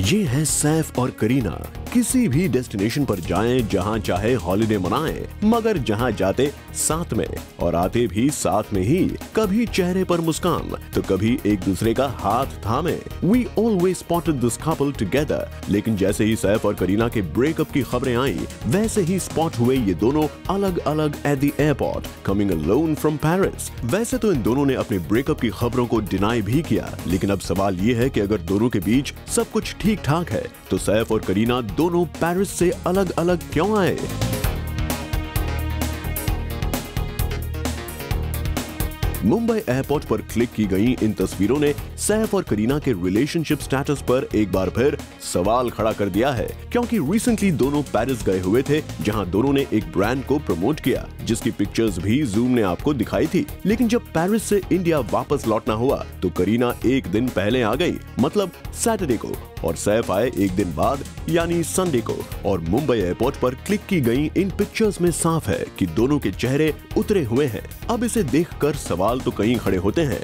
ये है सैफ और करीना। किसी भी डेस्टिनेशन पर जाएं, जहां चाहे हॉलिडे मनाएं, मगर जहां जाते साथ में और आते भी साथ में ही। कभी चेहरे पर मुस्कान तो कभी एक दूसरे का हाथ थामे। We always spotted this couple together। लेकिन जैसे ही सैफ और करीना के ब्रेकअप की खबरें आई, वैसे ही स्पॉट हुए ये दोनों अलग अलग at the airport, coming alone from Paris. वैसे तो इन दोनों ने अपने ब्रेकअप की खबरों को डिनाई भी किया, लेकिन अब सवाल ये है कि अगर दोनों के बीच सब कुछ ठीक ठाक है, तो सैफ और करीना दोनों पेरिस से अलग अलग क्यों आए? मुंबई एयरपोर्ट पर क्लिक की गई इन तस्वीरों ने सैफ और करीना के रिलेशनशिप स्टेटस पर एक बार फिर सवाल खड़ा कर दिया है, क्योंकि रिसेंटली दोनों पेरिस गए हुए थे, जहां दोनों ने एक ब्रांड को प्रमोट किया, जिसकी पिक्चर्स भी जूम ने आपको दिखाई थी। लेकिन जब पेरिस से इंडिया वापस लौटना हुआ, तो करीना एक दिन पहले आ गई, मतलब सैटरडे को, और सैफ आए एक दिन बाद यानी संडे को। और मुंबई एयरपोर्ट पर क्लिक की गई इन पिक्चर्स में साफ है कि दोनों के चेहरे उतरे हुए हैं। अब इसे देखकर सवाल तो कई खड़े होते हैं,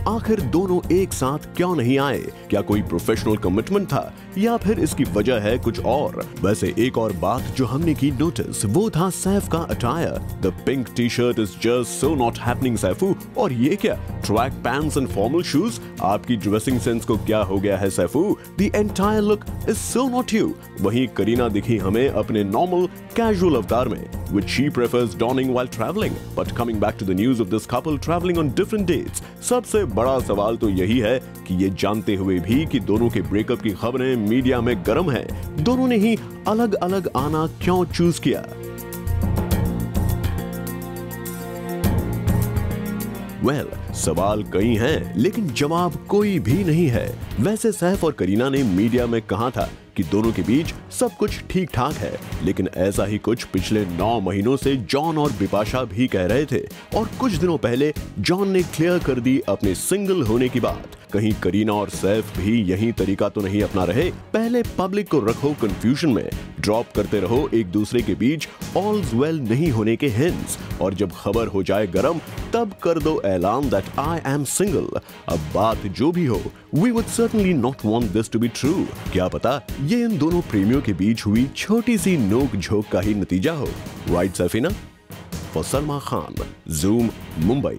आखिर दोनों एक साथ क्यों नहीं आए? क्या कोई प्रोफेशनल कमिटमेंट था, या फिर इसकी वजह है कुछ और? वैसे एक और बात जो हमने की नोटिस, वो था सैफ का attire. The pink T shirt is just so not happening Saifu. और ये क्या, track pants and formal shoes? आपकी ड्रेसिंग सेंस को क्या हो गया है Saifu? The entire look is so not you. वहीं करीना दिखी हमें अपने नॉर्मल कैजुअल अवतार में, which she prefers donning while traveling. But coming back to the news of this couple traveling on different dates, सबसे बड़ा सवाल तो यही है कि ये जानते हुए भी कि दोनों के ब्रेकअप की खबरें मीडिया में गर्म है, दोनों ने ही अलग अलग आना क्यों चूज किया? सवाल कई हैं, लेकिन जवाब कोई भी नहीं है। वैसे सैफ और करीना ने मीडिया में कहा था कि दोनों के बीच सब कुछ ठीक ठाक है, लेकिन ऐसा ही कुछ पिछले 9 महीनों से जॉन और बिपाशा भी कह रहे थे। और कुछ दिनों पहले जॉन ने क्लियर कर दी अपने सिंगल होने की बात। कहीं करीना और सैफ भी यही तरीका तो नहीं अपना रहे? पहले पब्लिक को रखो कंफ्यूजन में, ड्रॉप करते रहो एक दूसरे के बीच ऑल्स वेल नहीं होने के हिंट्स, और जब खबर हो जाए गरम, तब कर दो ऐलान दैट आई एम सिंगल। अब बात जो भी हो, we would certainly not want this to be true. क्या पता ये इन दोनों प्रेमियों के बीच हुई छोटी सी नोक झोंक का ही नतीजा हो। Right Safina? For Salma Khan, zoom, Mumbai.